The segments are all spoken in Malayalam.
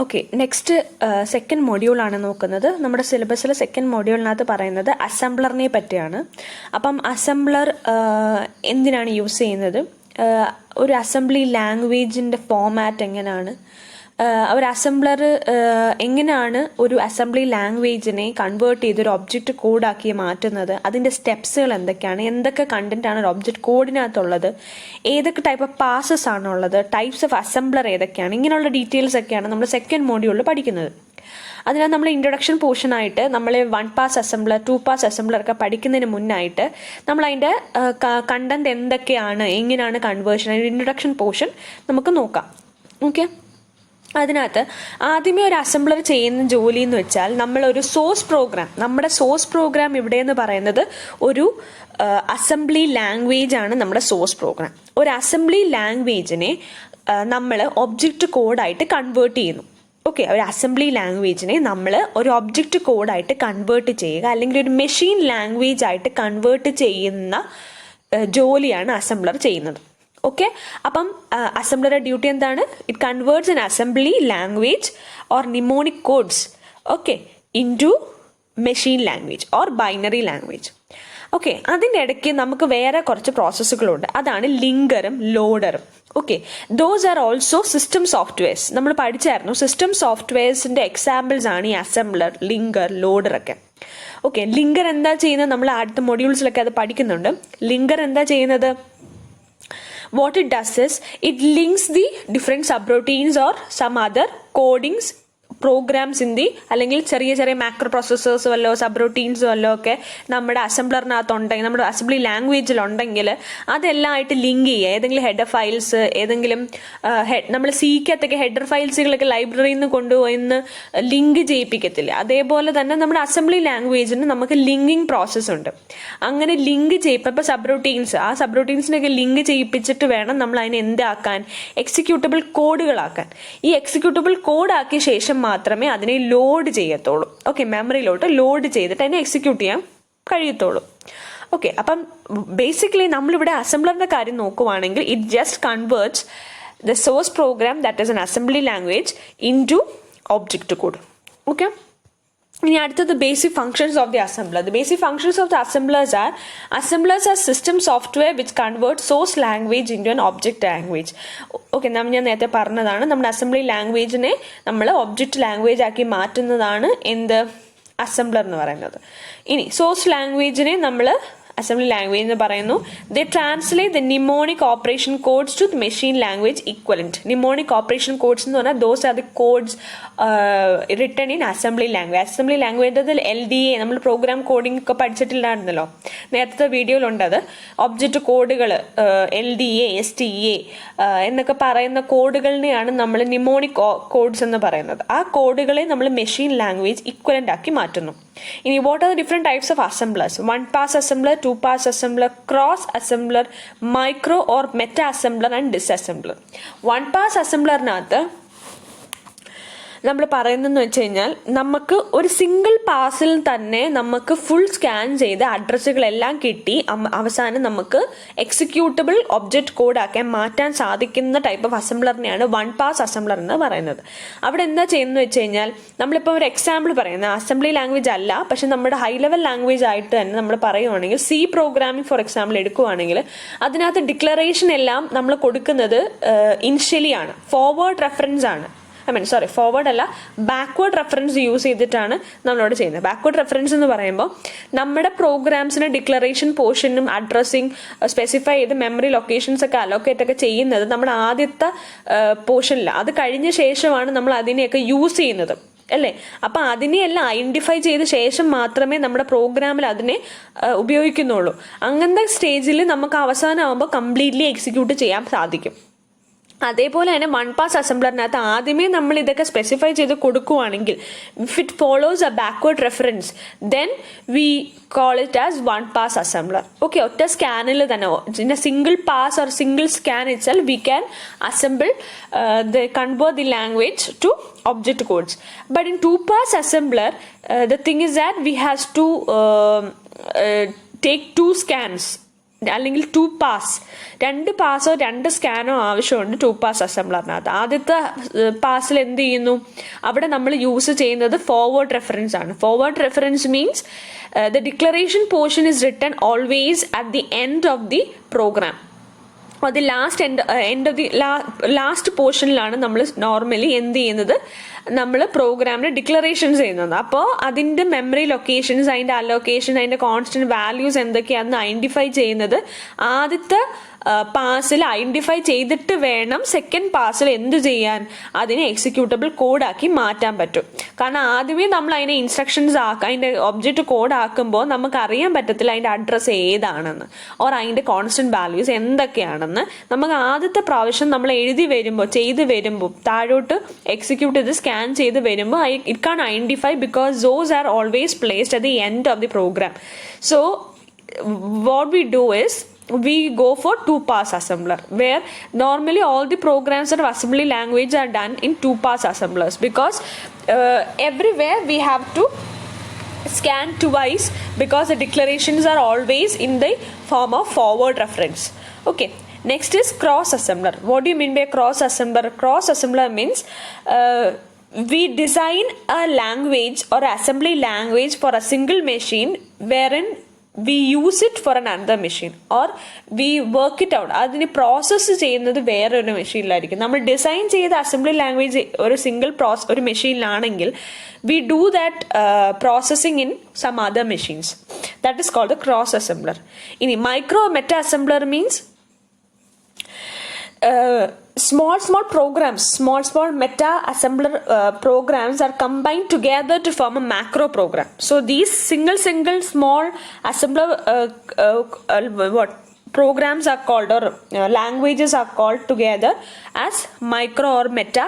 ഓക്കെ, നെക്സ്റ്റ് സെക്കൻഡ് മൊഡ്യൂളാണ് നോക്കുന്നത്. നമ്മുടെ സിലബസിലെ സെക്കൻഡ് മൊഡ്യൂളിനകത്ത് പറയുന്നത് അസംബ്ലറിനെ പറ്റിയാണ്. അപ്പം അസംബ്ലർ എന്തിനാണ് യൂസ് ചെയ്യുന്നത്, ഒരു അസംബ്ലി ലാംഗ്വേജിൻ്റെ ഫോമാറ്റ് എങ്ങനെയാണ്, ഒരു അസംബ്ലർ എങ്ങനെയാണ് ഒരു അസംബ്ലി ലാംഗ്വേജിനെ കൺവേർട്ട് ചെയ്ത് ഒരു ഒബ്ജക്റ്റ് കോഡാക്കി മാറ്റുന്നത്, അതിൻ്റെ സ്റ്റെപ്സുകൾ എന്തൊക്കെയാണ്, എന്തൊക്കെ കണ്ടന്റാണ് ഒരു ഒബ്ജക്റ്റ് കോഡിനകത്തുള്ളത്, ഏതൊക്കെ ടൈപ്പ് ഓഫ് പാസസ് ആണുള്ളത്, ടൈപ്സ് ഓഫ് അസംബ്ലർ ഏതൊക്കെയാണ്, ഇങ്ങനെയുള്ള ഡീറ്റെയിൽസ് ഒക്കെയാണ് നമ്മൾ സെക്കൻഡ് മോഡ്യൂളിൽ പഠിക്കുന്നത്. അതിനാൽ നമ്മൾ ഇൻട്രൊഡക്ഷൻ പോർഷനായിട്ട് നമ്മൾ 1 പാസ് അസംബ്ലർ 2 പാസ് അസംബ്ലർ ഒക്കെ പഠിക്കുന്നതിന് മുന്നായിട്ട് നമ്മൾ അതിൻ്റെ കണ്ടന്റ് എന്തൊക്കെയാണ്, എങ്ങനെയാണ് കൺവേർഷൻ, അതിൻ്റെ ഇൻട്രൊഡക്ഷൻ പോർഷൻ നമുക്ക് നോക്കാം. ഓക്കെ, അതിനകത്ത് ആദ്യമേ ഒരു അസംബ്ലർ ചെയ്യുന്ന ജോലി എന്ന് വെച്ചാൽ നമ്മളൊരു സോഴ്സ് പ്രോഗ്രാം, നമ്മുടെ സോഴ്സ് പ്രോഗ്രാം ഇവിടെ എന്ന് പറയുന്നത് ഒരു അസംബ്ലി ലാംഗ്വേജ് ആണ്. നമ്മുടെ സോഴ്സ് പ്രോഗ്രാം ഒരു അസംബ്ലി ലാംഗ്വേജിനെ നമ്മൾ ഒബ്ജക്റ്റ് കോഡായിട്ട് കൺവേർട്ട് ചെയ്യുന്നു. ഓക്കെ, ഒരു അസംബ്ലി ലാംഗ്വേജിനെ നമ്മൾ ഒരു ഒബ്ജക്റ്റ് കോഡായിട്ട് കൺവേർട്ട് ചെയ്യുക, അല്ലെങ്കിൽ ഒരു മെഷീൻ ലാംഗ്വേജ് ആയിട്ട് കൺവേർട്ട് ചെയ്യുന്ന ജോലിയാണ് അസംബ്ലർ ചെയ്യുന്നത്. ഓക്കെ, അപ്പം അസംബ്ലറുടെ ഡ്യൂട്ടി എന്താണ്? It converts an assembly language or mnemonic codes okay into machine language or binary language. Okay, അതിൻ്റെ ഇടയ്ക്ക് നമുക്ക് വേറെ കുറച്ച് പ്രോസസ്സുകളുണ്ട്. അതാണ് ലിങ്കറും ലോഡറും. Okay, those are also system softwares. നമ്മൾ പഠിച്ചായിരുന്നു, സിസ്റ്റം സോഫ്റ്റ്വെയർസിൻ്റെ എക്സാമ്പിൾസ് ആണ് ഈ അസംബ്ലർ, ലിങ്കർ, ലോഡർ ഒക്കെ. ഓക്കെ, ലിങ്കർ എന്താ ചെയ്യുന്നത്? നമ്മൾ അടുത്ത മൊഡ്യൂൾസിലൊക്കെ അത് പഠിക്കുന്നുണ്ട്. ലിങ്കർ എന്താ ചെയ്യുന്നത്? What it does is it links the different subroutines or some other codings programs in the, അല്ലെങ്കിൽ ചെറിയ ചെറിയ മാക്രോ പ്രോസസ്സേഴ്സ് വല്ലോ സബ്റൂട്ടീൻസ് വല്ലോ ഒക്കെ നമ്മുടെ അസംബ്ലറിനകത്ത് ഉണ്ടെങ്കിൽ, നമ്മുടെ അസംബ്ലി ലാംഗ്വേജിലുണ്ടെങ്കിൽ അതെല്ലാം ആയിട്ട് ലിങ്ക് ചെയ്യുക. ഏതെങ്കിലും ഹെഡർ ഫയൽസ്, ഏതെങ്കിലും നമ്മൾ സിക്കകത്തൊക്കെ ഹെഡർ ഫയൽസുകളൊക്കെ ലൈബ്രറിയിൽ നിന്ന് കൊണ്ടുപോയിന്ന് ലിങ്ക് ചെയ്യിപ്പിക്കത്തില്ല, അതേപോലെ തന്നെ നമ്മുടെ അസംബ്ലി ലാംഗ്വേജിന് നമുക്ക് ലിങ്കിങ് പ്രോസസ്സ് ഉണ്ട്. അങ്ങനെ ലിങ്ക് ചെയ്യിപ്പോൾ സബ്റൂട്ടീൻസ്, ആ സബ്റൂട്ടീൻസിനൊക്കെ ലിങ്ക് ചെയ്യിപ്പിച്ചിട്ട് വേണം നമ്മൾ അതിനെ എന്താക്കാൻ, എക്സിക്യൂട്ടബിൾ കോഡുകളാക്കാൻ. ഈ എക്സിക്യൂട്ടബിൾ കോഡാക്കിയ ശേഷം മാത്രമേ അതിനെ ലോഡ് ചെയ്യത്തുള്ളൂ. ഓക്കെ, മെമ്മറിയിലോട്ട് ലോഡ് ചെയ്തിട്ട് അതിനെ എക്സിക്യൂട്ട് ചെയ്യാൻ കഴിയത്തുള്ളൂ. ഓക്കെ, അപ്പം ബേസിക്കലി നമ്മളിവിടെ അസംബ്ലറിന്റെ കാര്യം നോക്കുവാണെങ്കിൽ it just converts the source program that is an assembly language into object code. Okay, ഇനി അടുത്തത് basic functions of the assembler. The basic functions of the assemblers are system software which convert source language into an object language. Okay, ഞാൻ നേരത്തെ പറഞ്ഞതാണ്, നമ്മുടെ അസംബ്ലി ലാംഗ്വേജിനെ നമ്മൾ ഒബ്ജക്റ്റ് ലാംഗ്വേജ് ആക്കി മാറ്റുന്നതാണ് എന്ത്, അസംബ്ലർ എന്ന് പറയുന്നത്. ഇനി സോഴ്സ് ലാംഗ്വേജിനെ നമ്മൾ അസംബ്ലി ലാംഗ്വേജ് എന്ന് പറയുന്നു. They translate the mnemonic operation codes to machine language equivalent. Mnemonic operation codes എന്ന് പറഞ്ഞാൽ those are the codes written in assembly language. Assembly language LDA, നമ്മൾ പ്രോഗ്രാം കോഡിംഗ് ഒക്കെ പഠിച്ചിട്ടില്ലായിരുന്നല്ലോ, നേരത്തെ വീഡിയോയിലുണ്ട്. അത് ഒബ്ജക്റ്റ് കോഡുകൾ LDA, STA എന്നൊക്കെ പറയുന്ന കോഡുകളിനെയാണ് നമ്മൾ നിമോണിക് കോഡ്സ് എന്ന് പറയുന്നത്. ആ കോഡുകളെ നമ്മൾ മെഷീൻ ലാംഗ്വേജ് ഇക്വലന്റ് ആക്കി മാറ്റുന്നു. ഇനി what are the different types of assemblers? 1 pass assembler, 2 pass assembler, cross assembler, micro or meta assembler and disassembler. 1 pass അസംബ്ലറിനകത്ത് നമ്മൾ പറയുന്നതെന്ന് വെച്ച് കഴിഞ്ഞാൽ നമുക്ക് ഒരു സിംഗിൾ പാസിൽ തന്നെ നമുക്ക് ഫുൾ സ്കാൻ ചെയ്ത് അഡ്രസ്സുകളെല്ലാം കിട്ടി അവസാനം നമുക്ക് എക്സിക്യൂട്ടബിൾ ഒബ്ജക്റ്റ് കോഡാക്കാൻ മാറ്റാൻ സാധിക്കുന്ന ടൈപ്പ് ഓഫ് അസംബ്ലറിനെയാണ് 1 പാസ് അസംബ്ലർ എന്ന് പറയുന്നത്. അവിടെ എന്താ ചെയ്യുന്നത് വെച്ച് കഴിഞ്ഞാൽ, നമ്മളിപ്പോൾ ഒരു എക്സാമ്പിൾ പറയുന്നത് അസംബ്ലി ലാംഗ്വേജ് അല്ല, പക്ഷെ നമ്മുടെ ഹൈ ലെവൽ ലാംഗ്വേജ് ആയിട്ട് തന്നെ നമ്മൾ പറയുവാണെങ്കിൽ C പ്രോഗ്രാമിംഗ് ഫോർ എക്സാമ്പിൾ എടുക്കുവാണെങ്കിൽ അതിനകത്ത് ഡിക്ലറേഷൻ എല്ലാം നമ്മൾ കൊടുക്കുന്നത് ഇനിഷ്യലി ആണ്, ഫോർവേഡ് റെഫറൻസ് ആണ്. ഫോർവേഡ് അല്ല, ബാക്ക്വേർഡ് റെഫറൻസ് യൂസ് ചെയ്തിട്ടാണ് നമ്മളോട് ചെയ്യുന്നത്. ബാക്ക്വേർഡ് റെഫറൻസ് എന്ന് പറയുമ്പോൾ നമ്മുടെ പ്രോഗ്രാംസിന് ഡിക്ലറേഷൻ പോർഷനും അഡ്രസ്സിങ് സ്പെസിഫൈ ചെയ്ത് മെമ്മറി ലൊക്കേഷൻസ് ഒക്കെ അലോക്കേറ്റ് ഒക്കെ ചെയ്യുന്നത് നമ്മുടെ ആദ്യത്തെ പോർഷനിലാണ്. അത് കഴിഞ്ഞ ശേഷമാണ് നമ്മൾ അതിനെയൊക്കെ യൂസ് ചെയ്യുന്നത്, അല്ലേ? അപ്പം അതിനെയെല്ലാം ഐഡന്റിഫൈ ചെയ്ത ശേഷം മാത്രമേ നമ്മുടെ പ്രോഗ്രാമിൽ അതിനെ ഉപയോഗിക്കുന്നുള്ളൂ. അങ്ങനത്തെ സ്റ്റേജിൽ നമുക്ക് അവസാനമാകുമ്പോൾ കംപ്ലീറ്റ്ലി എക്സിക്യൂട്ട് ചെയ്യാൻ സാധിക്കും. അതേപോലെ തന്നെ 1 പാസ് അസംബ്ലറിനകത്ത് ആദ്യമേ നമ്മൾ ഇതൊക്കെ സ്പെസിഫൈ ചെയ്ത് കൊടുക്കുവാണെങ്കിൽ, if it follows A backward reference, then we call it as 1 pass assembler. Okay, ഒറ്റ സ്കാനിൽ തന്നെ, in A single pass or single scan itself we can assemble convert the language to object codes. But in 2 pass assembler, the thing is that we have to take 2 scans. അല്ലെങ്കിൽ 2 പാസ്, 2 പാസോ 2 സ്കാനോ ആവശ്യമുണ്ട് 2 പാസ് അസംബ്ലറിനകത്ത്. ആദ്യത്തെ പാസിൽ എന്ത് ചെയ്യുന്നു, അവിടെ നമ്മൾ യൂസ് ചെയ്യുന്നത് ഫോർവേഡ് റെഫറൻസ് ആണ്. Forward reference means the declaration portion is written always at the end of the program. അത് എൻഡ് ഓഫ് ദി ലാസ്റ്റ് പോർഷനിലാണ് നമ്മൾ നോർമലി എന്ത് ചെയ്യുന്നത്, നമ്മൾ പ്രോഗ്രാമിന് ഡിക്ലറേഷൻസ് ചെയ്യുന്നത്. അപ്പോൾ അതിൻ്റെ മെമ്മറി ലൊക്കേഷൻസ്, അതിൻ്റെ അലോക്കേഷൻ, അതിൻ്റെ കോൺസ്റ്റന്റ് വാല്യൂസ് എന്തൊക്കെയാണെന്ന് ഐഡൻറ്റിഫൈ ചെയ്യുന്നത് ആദ്യത്തെ പാസിൽ ഐഡൻറ്റിഫൈ ചെയ്തിട്ട് വേണം സെക്കൻഡ് പാസിൽ എന്ത് ചെയ്യാൻ, അതിനെ എക്സിക്യൂട്ടബിൾ കോഡാക്കി മാറ്റാൻ പറ്റും. കാരണം ആദ്യമേ നമ്മൾ അതിനെ ഇൻസ്ട്രക്ഷൻസ് അതിൻ്റെ ഒബ്ജക്റ്റ് കോഡ് ആക്കുമ്പോൾ നമുക്ക് അറിയാൻ പറ്റത്തില്ല അതിൻ്റെ അഡ്രസ്സ് ഏതാണെന്ന്, ഓർ അതിൻ്റെ കോൺസ്റ്റന്റ് വാല്യൂസ് എന്തൊക്കെയാണെന്ന്. നമുക്ക് ആദ്യത്തെ പ്രാവശ്യം നമ്മൾ ചെയ്ത് വരുമ്പോൾ താഴോട്ട് എക്സിക്യൂട്ട് ചെയ്ത് സ്കാൻ ചെയ്ത് വരുമ്പോൾ it can identify because those are always placed at the end of the program. So what we do is we go for 2 pass assembler, where normally all the programs of assembly language are done in 2 pass assemblers, because everywhere we have to scan twice because the declarations are always in the form of forward reference. Okay, next is cross assembler. What do you mean by cross assembler? Cross assembler means we design a language or assembly language for a single machine wherein we use it for another machine, or we work it out. അതിന് പ്രോസസ്സ് ചെയ്യുന്നത് വേറൊരു മെഷീനിലായിരിക്കും. നമ്മൾ ഡിസൈൻ ചെയ്ത അസംബ്ലി ലാംഗ്വേജ് ഒരു മെഷീനിലാണെങ്കിൽ we do that processing in some other machines. That is called the cross assembler. ഇനി micro meta assembler means small programs, small meta assembler programs are combined together to form a macro program. So these single small assembler programs are called, or languages are called together as micro or meta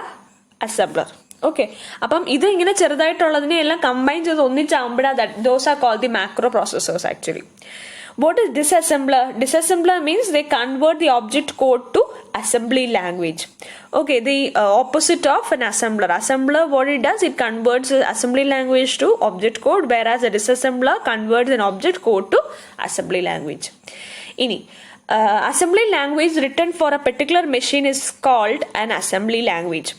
assembler. Okay, അപ്പം ഇത് ഇങ്ങനെ ചെറുതായിട്ടുള്ളതിനെ എല്ലാം കമ്പൈൻ ചെയ്ത് ഒന്നിച്ചാകുമ്പോഴാണ് those are called the macro processors actually. What is disassembler? Disassembler means they convert the object code to assembly language. Okay, the opposite of an assembler. Assembler, what it does, it converts assembly language to object code, whereas a disassembler converts an object code to assembly language. Ini assembly language written for a particular machine is called an assembly language.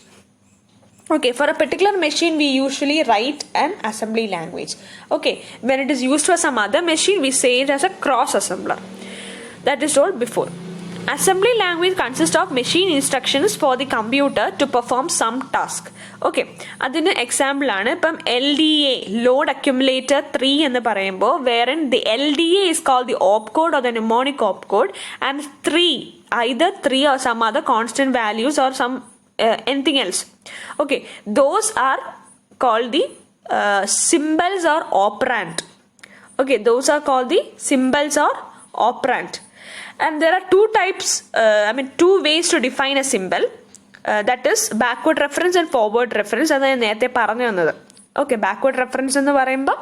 Okay, for a particular machine we usually write an assembly language. Okay, when it is used for some other machine we say it as a cross assembler. That is told before. Assembly language consists of machine instructions for the computer to perform some task. Okay, അതിന് എക്സാമ്പിൾ ആണ് ഇപ്പം LDA, load accumulator 3 എന്ന് പറയുമ്പോൾ wherein the LDA is called the opcode or the mnemonic opcode, and 3 either 3 or some other constant values or some anything else. Okay, those are called the symbols or operand. Okay, those are called the symbols or operand. And there are two ways to define a symbol. That is backward reference and forward reference. അത് ഞാൻ നേരത്തെ പറഞ്ഞു തന്നത്. ഓക്കെ, ബാക്ക്വേർഡ് റെഫറൻസ് എന്ന് പറയുമ്പോൾ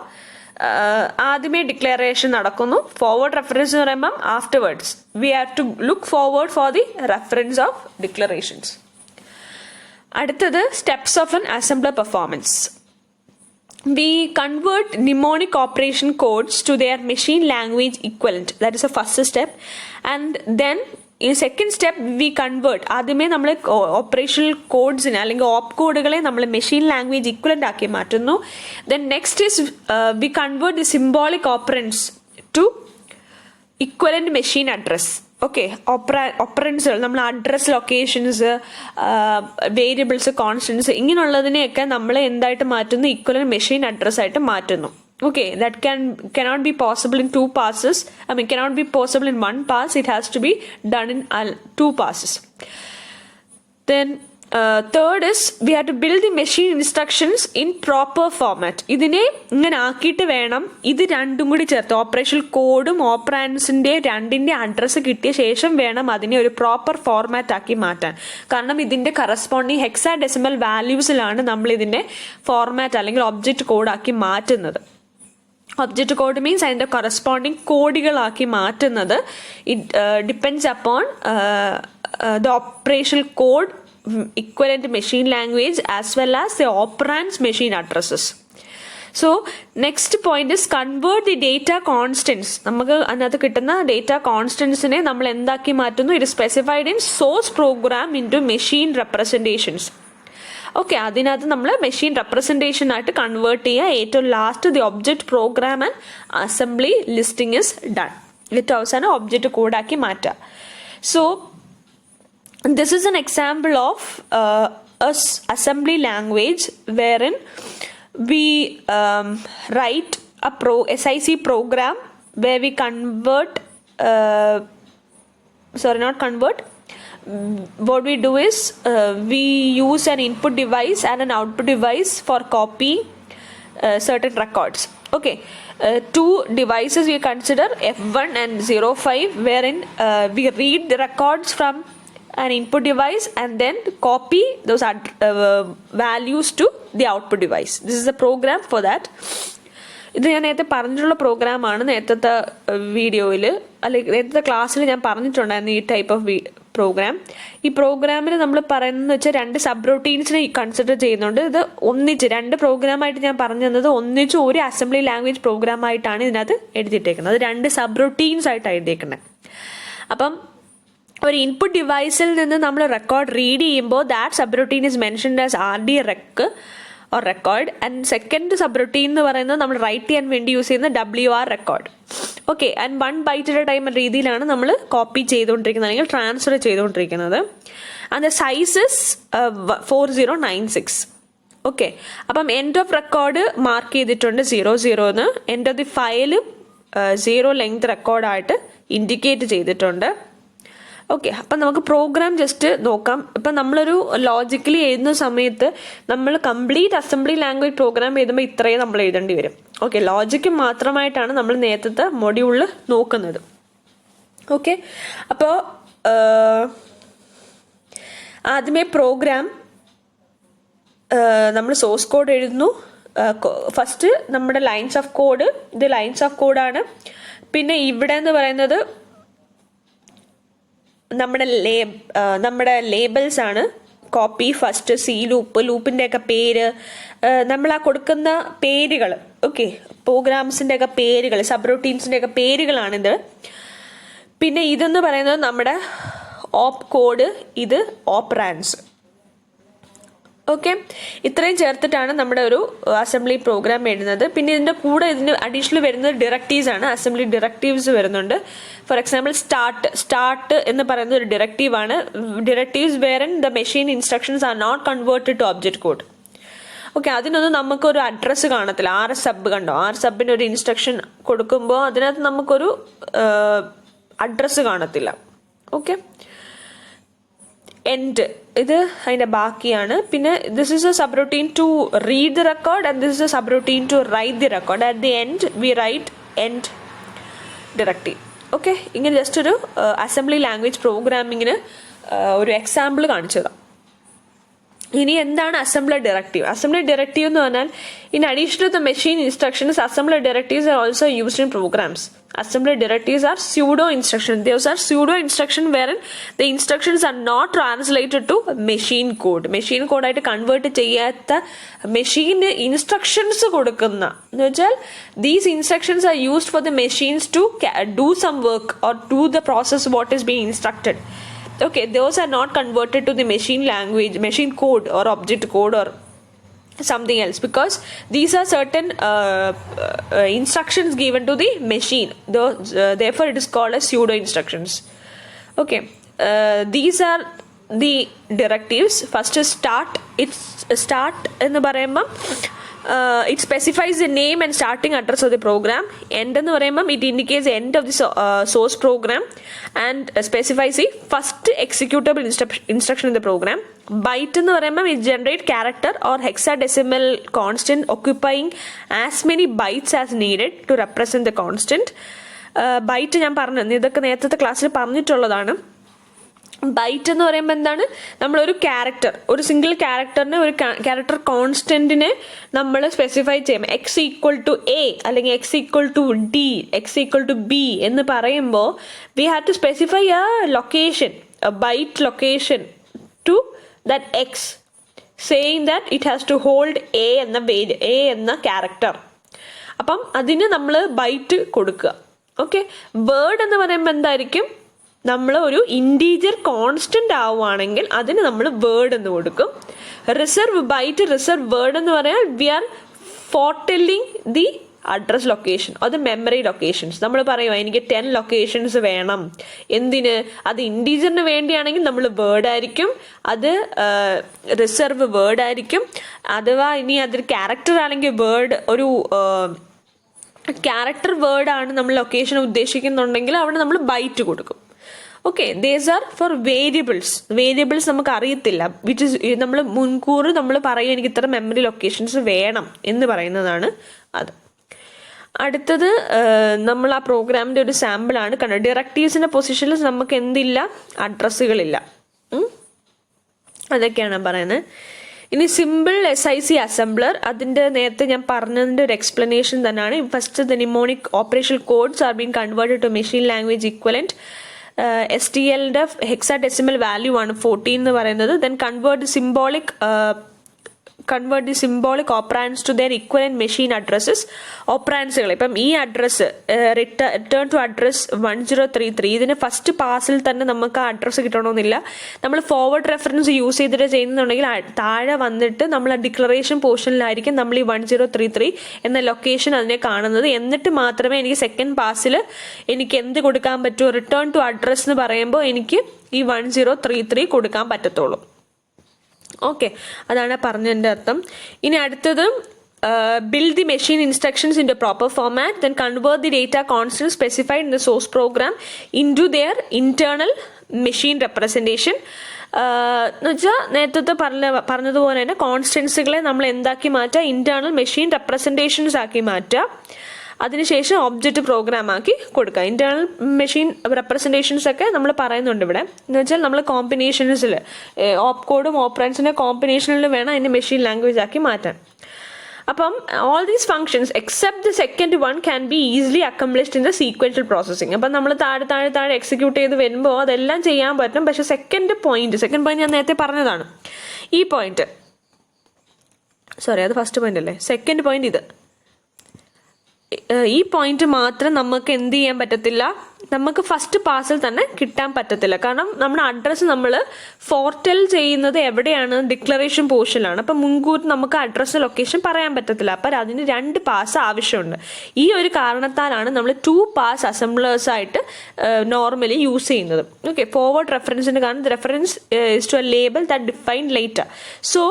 ആദ്യമേ ഡിക്ലറേഷൻ നടക്കുന്നു. ഫോർവേഡ് റെഫറൻസ് എന്ന് പറയുമ്പം afterwards we have to look forward for the reference of declarations. അടുത്തത് steps of an assembler performance. We convert mnemonic operation codes to their machine language equivalent. That is the first step. And then in second step we convert, ആദ്യമേ നമ്മൾ ഓപ്പറേഷണൽ കോഡ്സിനെ അല്ലെങ്കിൽ ഓപ്പ് കോഡുകളെ നമ്മൾ മെഷീൻ ലാംഗ്വേജ് ഇക്വലന്റ് ആക്കി മാറ്റുന്നു. Then next is we convert the symbolic operands to equivalent machine address. Okay, ഓപ്പറൻസുകൾ നമ്മൾ അഡ്രസ്, ലൊക്കേഷൻസ്, വേരിയബിൾസ്, കോൺസ്റ്റൻസ് ഇങ്ങനെയുള്ളതിനെയൊക്കെ നമ്മൾ എന്തായിട്ട് മാറ്റുന്നു, ഈക്വലന്റ് മെഷീൻ അഡ്രസ് ആയിട്ട് മാറ്റുന്നു. Okay, that cannot be possible in 2 passes. Cannot be possible in 1 pass. It has to be done in 2 passes. Then third is we have to build the machine instructions in proper format. ഇതിനെ ഇങ്ങനെ ആക്കിയിട്ട് വേണം ഇത് രണ്ടും കൂടി ചേർത്ത് ഓപ്പറേഷണൽ കോഡും ഓപ്പറാൻസിന്റെ രണ്ടിന്റെ അഡ്രസ്സ് കിട്ടിയ ശേഷം വേണം അതിനെ ഒരു പ്രോപ്പർ ഫോർമാറ്റ് ആക്കി മാറ്റാൻ. കാരണം ഇതിന്റെ കറസ്പോണ്ടിങ് ഹെക്സാഡെസിമൽ വാല്യൂസിലാണ് നമ്മൾ ഇതിന്റെ ഫോർമാറ്റ് അല്ലെങ്കിൽ ഒബ്ജക്റ്റ് കോഡാക്കി മാറ്റുന്നത്. ഒബ്ജക്റ്റ് കോഡ് മീൻസ് അതിന്റെ കറസ്പോണ്ടിങ് കോഡുകളാക്കി മാറ്റുന്നത് it depends upon the operational code, equivalent machine language as well as the operands machine addresses. So next point is convert the data constants. നമുക്ക് അതിനകത്ത് കിട്ടുന്ന ഡേറ്റ കോൺസ്റ്റൻസിനെ നമ്മൾ എന്താക്കി മാറ്റുന്നു? It specified in source program into machine representations. Okay, അതിനകത്ത് നമ്മൾ മെഷീൻ റെപ്രസെൻറ്റേഷൻ ആയിട്ട് കൺവേർട്ട് ചെയ്യുക. ഏറ്റവും last the object program and assembly listing is done. ഏറ്റവും അവസാനം ഒബ്ജക്റ്റ് കോഡാക്കി മാറ്റുക. So this is an example of assembly language wherein we write a SIC program where we convert what we do is we use an input device and an output device for copying certain records. Okay, two devices we consider F1 and 05 wherein we read the records from an input device and then copy those values to the output device. This is a program for that. ഇത് ഞാൻ നേരത്തെ പറഞ്ഞിട്ടുള്ള പ്രോഗ്രാമാണ്. നേരത്തെ വീഡിയോയിൽ അല്ലെങ്കിൽ നേരത്തെ ക്ലാസ്സിൽ ഞാൻ പറഞ്ഞിട്ടുണ്ടായിരുന്നു ഈ ടൈപ്പ് ഓഫ് പ്രോഗ്രാം. ഈ പ്രോഗ്രാമിൽ നമ്മൾ പറയുന്നത് വെച്ചാൽ 2 സബ് റൊട്ടീൻസിനെ കൺസിഡർ ചെയ്യുന്നുണ്ട്. ഇത് ഒന്നിച്ച് 2 പ്രോഗ്രാമായിട്ട് ഞാൻ പറഞ്ഞു തന്നത് ഒന്നിച്ച് ഒരു അസംബ്ലി ലാംഗ്വേജ് പ്രോഗ്രാമായിട്ടാണ് ഇതിനകത്ത് എഴുതിയിട്ടേക്കുന്നത്. അത് 2 സബ് റൊട്ടീൻസ് ആയിട്ടാണ് എഴുതിയേക്കുന്നത്. അപ്പം ഒരു ഇൻപുട്ട് ഡിവൈസിൽ നിന്ന് നമ്മൾ റെക്കോർഡ് റീഡ് ചെയ്യുമ്പോൾ that subroutine is mentioned as RD rec or record. And second subroutine എന്ന് പറയുന്നത് നമ്മൾ റൈറ്റ് ചെയ്യാൻ വേണ്ടി യൂസ് ചെയ്യുന്ന WR record. Okay, and 1 byte at a time എന്ന രീതിയിലാണ് നമ്മൾ കോപ്പി ചെയ്തുകൊണ്ടിരിക്കുന്നത് അല്ലെങ്കിൽ ട്രാൻസ്ഫർ ചെയ്തുകൊണ്ടിരിക്കുന്നത്. And the size is 4096. Okay, അപ്പം എൻഡ് ഓഫ് റെക്കോർഡ് മാർക്ക് ചെയ്തിട്ടുണ്ട് 00 എന്ന്. എൻഡ് ഓഫ് ദി ഫയലും 0 ലെങ്ത് റെക്കോർഡായിട്ട് ഇൻഡിക്കേറ്റ് ചെയ്തിട്ടുണ്ട്. ഓക്കെ, അപ്പം നമുക്ക് പ്രോഗ്രാം ജസ്റ്റ് നോക്കാം. ഇപ്പം നമ്മളൊരു ലോജിക്കലി എഴുതുന്ന സമയത്ത് നമ്മൾ കംപ്ലീറ്റ് അസംബ്ലി ലാംഗ്വേജ് പ്രോഗ്രാം എഴുതുമ്പോൾ ഇത്രയും നമ്മൾ എഴുതേണ്ടി വരും. ഓക്കെ, ലോജിക്ക് മാത്രമായിട്ടാണ് നമ്മൾ നേരത്തെ മൊഡ്യൂളിൽ നോക്കുന്നത്. ഓക്കെ, അപ്പോൾ ആദ്യമേ പ്രോഗ്രാം നമ്മൾ സോഴ്സ് കോഡ് എഴുതുന്നു. ഫസ്റ്റ് നമ്മുടെ ലൈൻസ് ഓഫ് കോഡ്, ഇത് ലൈൻസ് ഓഫ് കോഡാണ്. പിന്നെ ഇവിടെ എന്ന് പറയുന്നത് നമ്മുടെ ലേബിൾസ് ആണ്. കോപ്പി, ഫസ്റ്റ്, സി ലൂപ്പ്, ലൂപ്പിൻ്റെ ഒക്കെ പേര്, നമ്മൾ ആ കൊടുക്കുന്ന പേരുകൾ. ഓക്കെ, പ്രോഗ്രാംസിൻ്റെ ഒക്കെ പേരുകൾ, സബ് റൂട്ടീൻസിൻ്റെ ഒക്കെ പേരുകളാണിത്. പിന്നെ ഇതെന്ന് പറയുന്നത് നമ്മുടെ ഓപ്പ് കോഡ്, ഇത് ഓപ്പറാൻസ്. ഓക്കെ, ഇത്രയും ചേർത്തിട്ടാണ് നമ്മുടെ ഒരു അസംബ്ലി പ്രോഗ്രാം എഴുതുന്നത്. പിന്നെ ഇതിൻ്റെ കൂടെ ഇതിന് അഡീഷണൽ വരുന്നത് ഡിറക്റ്റീവ്സ് ആണ്. അസംബ്ലി ഡിറക്റ്റീവ്സ് വരുന്നുണ്ട്. ഫോർ എക്സാമ്പിൾ സ്റ്റാർട്ട് എന്ന് പറയുന്നത് ഒരു ഡിറക്റ്റീവ് ആണ്. Directives wherein the machine instructions are not converted to object code. Okay, അതിനൊന്നും നമുക്കൊരു അഡ്രസ്സ് കാണത്തില്ല. RS കണ്ടോ, RS ഒരു ഇൻസ്ട്രക്ഷൻ കൊടുക്കുമ്പോൾ അതിനകത്ത് നമുക്കൊരു അഡ്രസ്സ് കാണത്തില്ല. ഓക്കെ, എൻഡ് ഇത് അതിൻ്റെ ബാക്കിയാണ്. പിന്നെ this is a subroutine to read the record and this is a subroutine to write the record. At the end we write end directive. Okay, ഇങ്ങനെ ജസ്റ്റ് ഒരു അസംബ്ലി ലാംഗ്വേജ് പ്രോഗ്രാമിങ്ങിന് ഒരു എക്സാമ്പിൾ കാണിച്ചു തരാം. ഇനി എന്താണ് അസംബ്ലർ ഡയറക്റ്റീവ്? അസംബ്ലർ ഡയറക്റ്റീവ് എന്ന് പറഞ്ഞാൽ in addition to the machine instructions assembler directives are also used in programs. Assembly directives are pseudo instructions. Those are pseudo instruction wherein the instructions are not translated to machine code. Machine code ആയിട്ട് കൺവേർട്ട് ചെയ്യാത്ത മെഷീന് ഇൻസ്ട്രക്ഷൻസ് കൊടുക്കുന്ന എന്ന് വെച്ചാൽ these instructions are used for the machines to do some work or do the process what is being instructed. Okay, those are not converted to the machine language, machine code or object code or something else, because these are certain instructions given to the machine. Therefore it is called as pseudo instructions. Okay, these are the directives. First is start. It's start എന്ന് പറയുമ്പം it specifies the name and starting address of the program. End എന്ന് പറയുമ്പം it indicates the end of the source program and specifies the first executable instruction in the program. Byte എന്ന് പറയുമ്പം it generate character or hexadecimal constant occupying as many bytes as needed to represent the constant. Byte ഞാൻ പറഞ്ഞു, ഇതൊക്കെ നേരത്തെ ക്ലാസ്സിൽ പറഞ്ഞിട്ടുള്ളതാണ്. ബൈറ്റ് എന്ന് പറയുമ്പോൾ എന്താണ്, നമ്മളൊരു ക്യാരക്ടർ, ഒരു സിംഗിൾ ക്യാരക്ടറിനെ, ഒരു ക്യാരക്ടർ കോൺസ്റ്റന്റിനെ നമ്മൾ സ്പെസിഫൈ ചെയ്യും. x=a അല്ലെങ്കിൽ x=d, x=b എന്ന് പറയുമ്പോൾ we have to specify a location, a byte location to that x. Saying that it has to hold a എന്ന ക്യാരക്ടർ. അപ്പം അതിന് നമ്മൾ ബൈറ്റ് കൊടുക്കുക. ഓക്കെ, വേർഡ് എന്ന് പറയുമ്പോൾ എന്തായിരിക്കും, നമ്മൾ ഒരു ഇൻറ്റീജർ കോൺസ്റ്റന്റ് ആവുകയാണെങ്കിൽ അതിന് നമ്മൾ വേർഡ് എന്ന് കൊടുക്കും. റിസർവ് ബൈറ്റ്, റിസർവ് വേർഡ് എന്ന് പറയാൻ we are foretelling the address location, അത് മെമ്മറി ലൊക്കേഷൻസ്. നമ്മൾ പറയുക എനിക്ക് 10 ലൊക്കേഷൻസ് വേണം, എന്തിന്, അത് ഇൻറ്റീജറിന് വേണ്ടിയാണെങ്കിൽ നമ്മൾ വേർഡ് ആയിരിക്കും, അത് റിസർവ് വേർഡ് ആയിരിക്കും. അഥവാ ഇനി അതൊരു ക്യാരക്ടർ ആണെങ്കിൽ വേർഡ്, ഒരു ക്യാരക്ടർ വേർഡാണ് നമ്മൾ ലൊക്കേഷൻ ഉദ്ദേശിക്കുന്നുണ്ടെങ്കിൽ അവിടെ നമ്മൾ ബൈറ്റ് കൊടുക്കും. Okay, these are four variables നമുക്ക് അറിയത്തില്ല, വിച്ച് ഇസ് നമ്മൾ മുൻകൂർ നമ്മൾ പറയും എനിക്ക് ഇത്ര മെമ്മറി ലൊക്കേഷൻസ് വേണം എന്ന് പറയുന്നതാണ് അത്. അടുത്തത് നമ്മൾ ആ പ്രോഗ്രാമിൻ്റെ ഒരു സാമ്പിളാണ് കണ്ടത്. ഡയറക്റ്റീവ്സിൻ്റെ പൊസിഷനിൽ നമുക്ക് എന്തില്ല, അഡ്രസ്സുകളില്ല. അതൊക്കെയാണ് പറയുന്നത്. ഇനി സിമ്പിൾ SIC അസംബ്ലർ, അതിൻ്റെ നേരത്തെ ഞാൻ പറഞ്ഞതിൻ്റെ ഒരു എക്സ്പ്ലനേഷൻ തന്നെയാണ്. First the mnemonic operation codes are been converted to machine language equivalent. STLന്റെ ഹെക്സാഡെസിമൽ വാല്യൂ ആണ് 14 എന്ന് പറയുന്നത്. Then convert the symbolic operands to their equivalent machine addresses. ഓപ്പറാൻഡ്സുകൾ ഇപ്പം ഈ അഡ്രസ്സ് റിട്ടേൺ ടു അഡ്രസ് 1033, ഇതിന് ഫസ്റ്റ് പാസിൽ തന്നെ നമുക്ക് ആ അഡ്രസ്സ് കിട്ടണമെന്നില്ല. നമ്മൾ ഫോർവേഡ് റെഫറൻസ് യൂസ് ചെയ്തിട്ട് ചെയ്യുന്നുണ്ടെങ്കിൽ താഴെ വന്നിട്ട് നമ്മൾ ആ ഡിക്ലറേഷൻ പോർഷനിലായിരിക്കും നമ്മൾ ഈ 1033 എന്ന ലൊക്കേഷൻ അതിനെ കാണുന്നത്. എന്നിട്ട് മാത്രമേ എനിക്ക് സെക്കൻഡ് പാസിൽ എനിക്ക് എന്ത് കൊടുക്കാൻ പറ്റുമോ, റിട്ടേൺ ടു അഡ്രസ് എന്ന് പറയുമ്പോൾ എനിക്ക് ഈ 1033 കൊടുക്കാൻ പറ്റത്തുള്ളൂ. ഓക്കെ, അതാണ് പറഞ്ഞതിൻ്റെ അർത്ഥം. ഇനി അടുത്തത് build the machine instructions into proper format, then convert the data constants specified in the source program into their internal machine representation. എന്ന് വെച്ചാൽ നേരത്തെ പറഞ്ഞതുപോലെ തന്നെ കോൺസ്റ്റൻസുകളെ നമ്മൾ എന്താക്കി മാറ്റുക, ഇന്റേണൽ മെഷീൻ റെപ്രസെൻറ്റേഷൻസ് ആക്കി മാറ്റുക. അതിനുശേഷം ഒബ്ജക്റ്റ് പ്രോഗ്രാം ആക്കി കൊടുക്കുക. ഇന്റേണൽ മെഷീൻ റെപ്രസെൻറ്റേഷൻസ് ഒക്കെ നമ്മൾ പറയുന്നുണ്ട് ഇവിടെ. എന്ന് വെച്ചാൽ നമ്മൾ കോമ്പിനേഷൻസിൽ ഓപ്പ് കോഡും ഓപ്പറൻസിൻ്റെ കോമ്പിനേഷനിൽ വേണം അതിനെ മെഷീൻ ലാംഗ്വേജ് ആക്കി മാറ്റാൻ. അപ്പം all these functions except the second one can be easily accomplished in the sequential processing. അപ്പം നമ്മൾ താഴെ എക്സിക്യൂട്ട് ചെയ്ത് വരുമ്പോൾ അതെല്ലാം ചെയ്യാൻ പറ്റും. പക്ഷെ സെക്കൻഡ് പോയിന്റ് ഞാൻ നേരത്തെ പറഞ്ഞതാണ്. ഈ പോയിന്റ്, അത് ഫസ്റ്റ് പോയിന്റ് അല്ലേ, സെക്കൻഡ് പോയിന്റ് ഇത്, ഈ പോയിന്റ് മാത്രം നമുക്ക് എന്ത് ചെയ്യാൻ പറ്റത്തില്ല, നമുക്ക് ഫസ്റ്റ് പാസിൽ തന്നെ കിട്ടാൻ പറ്റത്തില്ല. കാരണം നമ്മുടെ അഡ്രസ്സ് നമ്മൾ ഫോർടെൽ ചെയ്യുന്നത് എവിടെയാണ്, ഡിക്ലറേഷൻ പോർഷനിലാണ്. അപ്പം മുൻകൂർ നമുക്ക് അഡ്രസ്സ് ലൊക്കേഷൻ പറയാൻ പറ്റത്തില്ല. അപ്പം അതിന് 2 പാസ് ആവശ്യമുണ്ട്. ഈ ഒരു കാരണത്താലാണ് നമ്മൾ 2 പാസ് അസംബ്ലേഴ്സ് ആയിട്ട് നോർമലി യൂസ് ചെയ്യുന്നത്. ഓക്കെ, ഫോർവേഡ് റെഫറൻസിന് കാരണം reference is to a label that defined later. So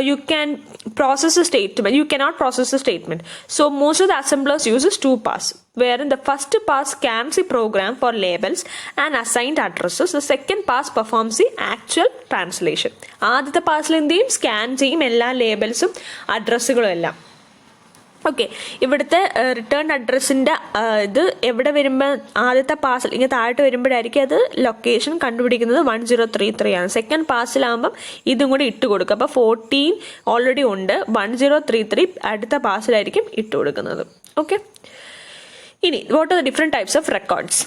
you can process a statement, you cannot process a statement. So most of the assemblers uses 2 pass, wherein the first pass scans the program for labels and assigned addresses. The second pass performs the actual translation. ആദ്യത്തെ പാസിൽ എന്ത് ചെയ്യും, സ്കാൻ ചെയ്യും എല്ലാ ലേബൽസും അഡ്രസ്സുകളും എല്ലാം. ഓക്കെ, ഇവിടുത്തെ റിട്ടേൺ അഡ്രസ്സിൻ്റെ ഇത് എവിടെ വരുമ്പോൾ ആദ്യത്തെ പാസിൽ ഇങ്ങനെ താഴോട്ട് വരുമ്പോഴായിരിക്കും അത് ലൊക്കേഷൻ കണ്ടുപിടിക്കുന്നത് 1033 ആണ്. സെക്കൻഡ് പാസിലാകുമ്പം ഇതും കൂടി ഇട്ട് കൊടുക്കുക. അപ്പോൾ 14 ഓൾറെഡി ഉണ്ട്, 1033 അടുത്ത പാസിലായിരിക്കും ഇട്ട് കൊടുക്കുന്നത്. ഓക്കെ, ഇനി what are the different types of records.